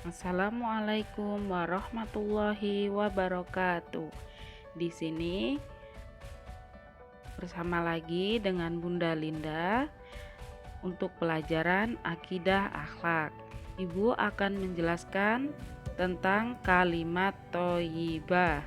Assalamualaikum warahmatullahi wabarakatuh. Di sini bersama lagi dengan Bunda Linda untuk pelajaran akidah akhlak. Ibu akan menjelaskan tentang kalimat thayyibah.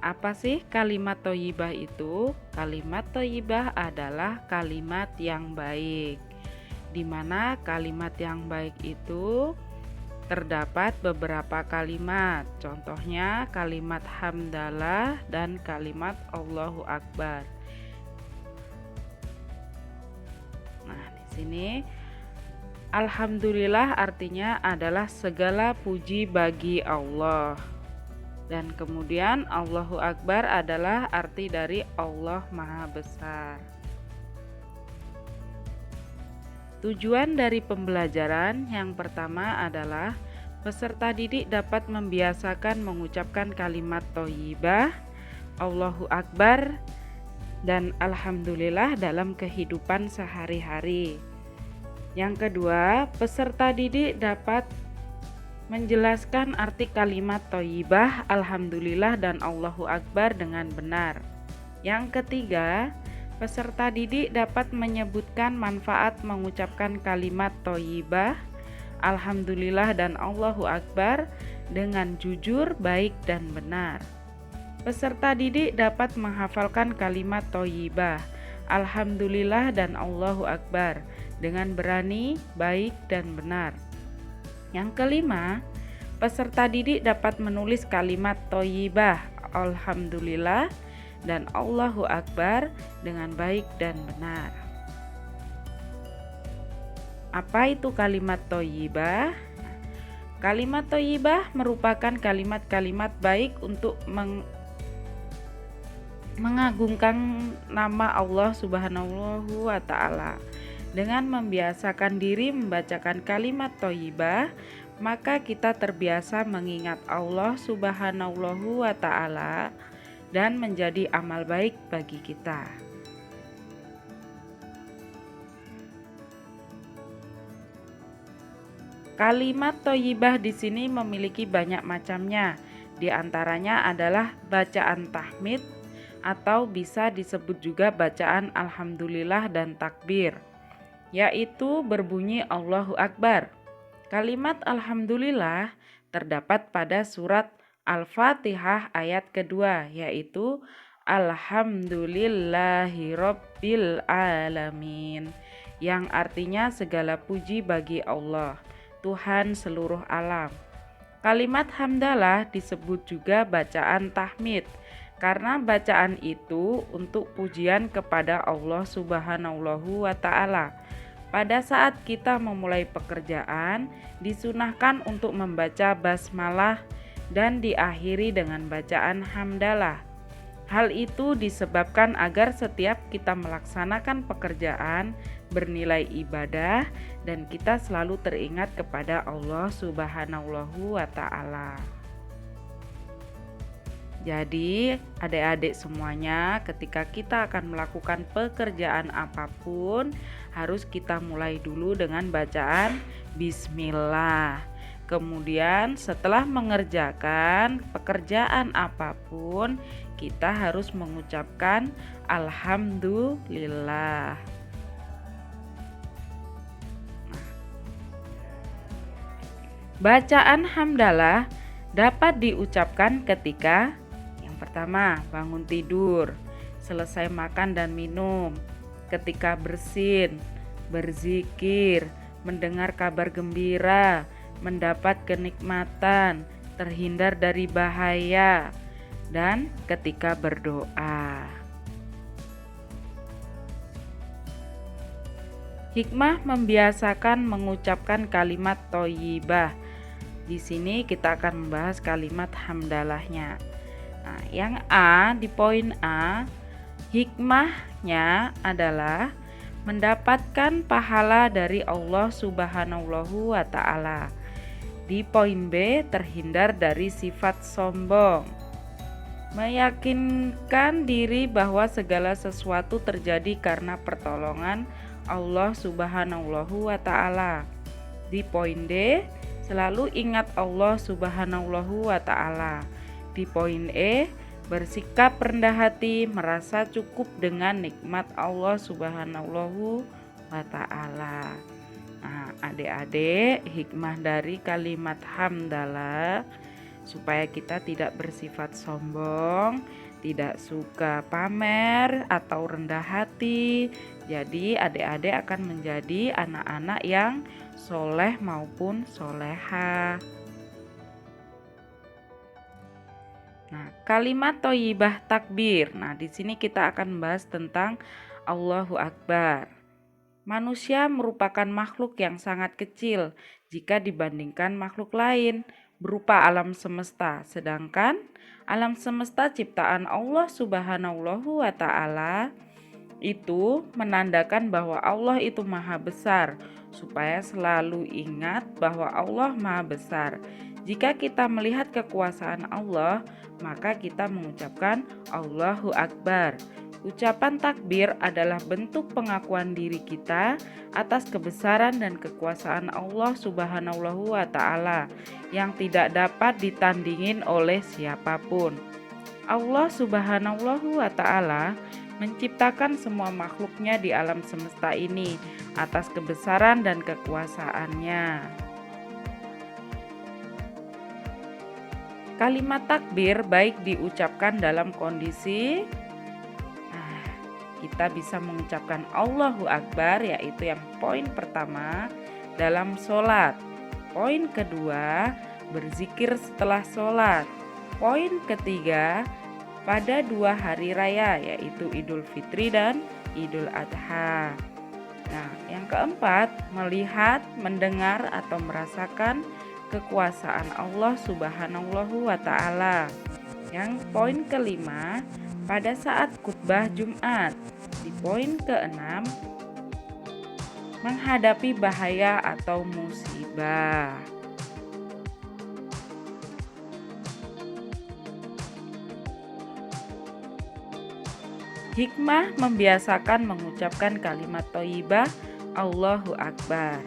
Apa sih kalimat thayyibah itu? Kalimat thayyibah adalah kalimat yang baik, di mana kalimat yang baik itu terdapat beberapa kalimat. Contohnya kalimat hamdalah dan kalimat Allahu Akbar. Nah, di sini alhamdulillah artinya adalah segala puji bagi Allah. Dan kemudian Allahu Akbar adalah arti dari Allah Maha Besar. Tujuan dari pembelajaran yang pertama adalah peserta didik dapat membiasakan mengucapkan kalimat thayyibah, Allahu Akbar, dan Alhamdulillah dalam kehidupan sehari-hari. Yang kedua, peserta didik dapat menjelaskan arti kalimat thayyibah, Alhamdulillah, dan Allahu Akbar dengan benar. Yang ketiga, peserta didik dapat menyebutkan manfaat mengucapkan kalimat thayyibah, Alhamdulillah, dan Allahu Akbar dengan jujur, baik, dan benar. Peserta didik dapat menghafalkan kalimat thayyibah, Alhamdulillah, dan Allahu Akbar dengan berani, baik, dan benar. Yang kelima, peserta didik dapat menulis kalimat thayyibah, Alhamdulillah, dan Allahu Akbar dengan baik dan benar. Apa itu kalimat thayyibah? Kalimat thayyibah merupakan kalimat-kalimat baik untuk mengagungkan nama Allah Subhanahu wa Ta'ala. Dengan membiasakan diri membacakan kalimat thayyibah, maka kita terbiasa mengingat Allah Subhanahu wa Ta'ala dan menjadi amal baik bagi kita. Kalimat thayyibah di sini memiliki banyak macamnya. Di antaranya adalah bacaan tahmid atau bisa disebut juga bacaan alhamdulillah dan takbir, yaitu berbunyi Allahu Akbar. Kalimat alhamdulillah terdapat pada surat Al-Fatihah ayat kedua, yaitu Alhamdulillahirabbil alamin, yang artinya segala puji bagi Allah, Tuhan seluruh alam. Kalimat hamdalah disebut juga bacaan tahmid, karena bacaan itu untuk pujian kepada Allah Subhanahu wa Ta'ala. Pada saat kita memulai pekerjaan, disunahkan untuk membaca basmalah dan diakhiri dengan bacaan hamdalah. Hal itu disebabkan agar setiap kita melaksanakan pekerjaan bernilai ibadah dan kita selalu teringat kepada Allah Subhanahu wa Ta'ala. Jadi adik-adik semuanya, ketika kita akan melakukan pekerjaan apapun, harus kita mulai dulu dengan bacaan Bismillah. Kemudian setelah mengerjakan pekerjaan apapun, kita harus mengucapkan Alhamdulillah. Bacaan hamdalah dapat diucapkan ketika pertama, bangun tidur, selesai makan dan minum, ketika bersin, berzikir, mendengar kabar gembira, mendapat kenikmatan, terhindar dari bahaya, dan ketika berdoa. Hikmah membiasakan mengucapkan kalimat thayyibah. Di sini kita akan membahas kalimat hamdalahnya. Nah, yang A, di poin A, hikmahnya adalah mendapatkan pahala dari Allah Subhanahu wa Ta'ala. Di poin B, terhindar dari sifat sombong. Meyakinkan diri bahwa segala sesuatu terjadi karena pertolongan Allah Subhanahu wa Ta'ala. Di poin D, Selalu ingat Allah Subhanahu wa ta'ala. Di poin E, bersikap rendah hati, merasa cukup dengan nikmat Allah Subhanahu wa ta'ala. Nah, adik-adik, hikmah dari kalimat hamdalah supaya kita tidak bersifat sombong, tidak suka pamer atau rendah hati. Jadi adik-adik akan menjadi anak-anak yang soleh maupun soleha. Nah, kalimat thoyyibah takbir. Nah, di sini kita akan membahas tentang Allahu Akbar. Manusia merupakan makhluk yang sangat kecil jika dibandingkan makhluk lain berupa alam semesta. Sedangkan alam semesta ciptaan Allah Subhanahu wa ta'ala itu menandakan bahwa Allah itu maha besar, supaya selalu ingat bahwa Allah maha besar. Jika kita melihat kekuasaan Allah, maka kita mengucapkan Allahu Akbar. Ucapan takbir adalah bentuk pengakuan diri kita atas kebesaran dan kekuasaan Allah Subhanahu wa ta'ala yang tidak dapat ditandingin oleh siapapun. Allah Subhanahu wa ta'ala menciptakan semua makhluknya di alam semesta ini atas kebesaran dan kekuasaannya. Kalimat takbir baik diucapkan dalam kondisi kita bisa mengucapkan Allahu Akbar, yaitu yang poin pertama dalam sholat. Poin kedua, berzikir setelah sholat. Poin ketiga, pada 2 hari raya, yaitu Idul Fitri dan Idul Adha. Nah, yang keempat, melihat, mendengar atau merasakan kekuasaan Allah Subhanahu wa ta'ala. Yang poin kelima, pada saat khutbah Jumat. Di poin keenam, menghadapi bahaya atau musibah. Hikmah membiasakan mengucapkan kalimat thoyyibah Allahu Akbar.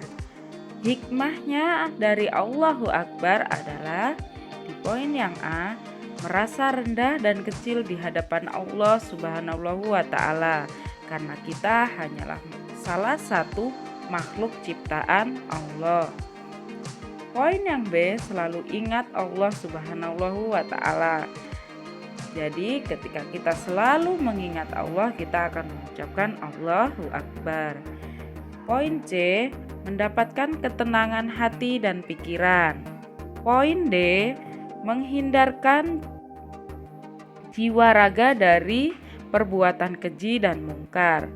Hikmahnya dari Allahu Akbar adalah di poin yang A, merasa rendah dan kecil di hadapan Allah Subhanahu wa ta'ala, karena kita hanyalah salah satu makhluk ciptaan Allah. Poin yang B, selalu ingat Allah Subhanahu wa ta'ala. Jadi ketika kita selalu mengingat Allah, kita akan mengucapkan Allahu Akbar. Poin C, mendapatkan ketenangan hati dan pikiran. Poin D, menghindarkan jiwa raga dari perbuatan keji dan mungkar.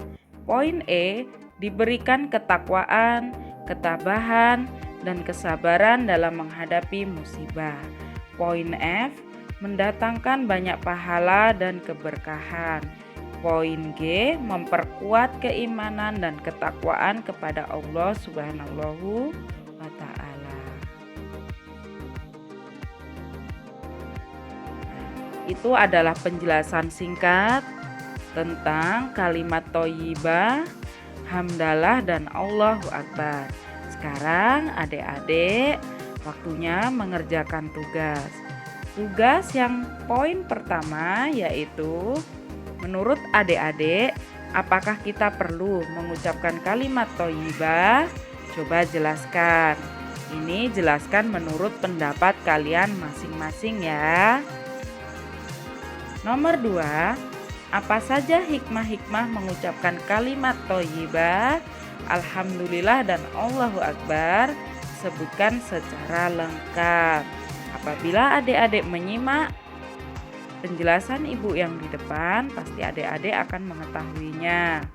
Poin E, diberikan ketakwaan, ketabahan, dan kesabaran dalam menghadapi musibah. Poin F, mendatangkan banyak pahala dan keberkahan. Poin G, memperkuat keimanan dan ketakwaan kepada Allah Subhanahu wa ta'ala. Itu adalah penjelasan singkat tentang kalimat thoyyibah, hamdalah, dan Allahu Akbar. Sekarang adik-adik waktunya mengerjakan tugas. Tugas yang poin pertama yaitu, menurut adik-adik, apakah kita perlu mengucapkan kalimat thoyyibah? Coba jelaskan. Ini jelaskan menurut pendapat kalian masing-masing ya. Nomor 2, apa saja hikmah-hikmah mengucapkan kalimat thoyyibah, Alhamdulillah, dan Allahu Akbar? Sebutkan secara lengkap. Apabila adik-adik menyimak penjelasan ibu yang di depan, pasti adik-adik akan mengetahuinya.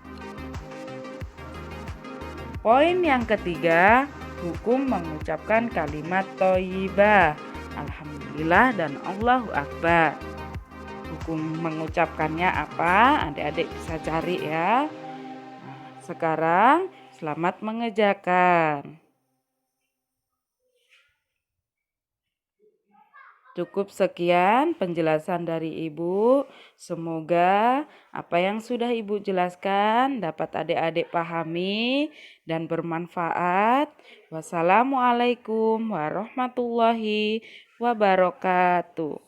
Poin yang ketiga, hukum mengucapkan kalimat thoyyibah, Alhamdulillah, dan Allahu Akbar. Hukum mengucapkannya apa? Adik-adik bisa cari ya. Nah, sekarang selamat mengerjakan. Cukup sekian penjelasan dari Ibu. Semoga apa yang sudah Ibu jelaskan dapat adik-adik pahami dan bermanfaat. Wassalamualaikum warahmatullahi wabarakatuh.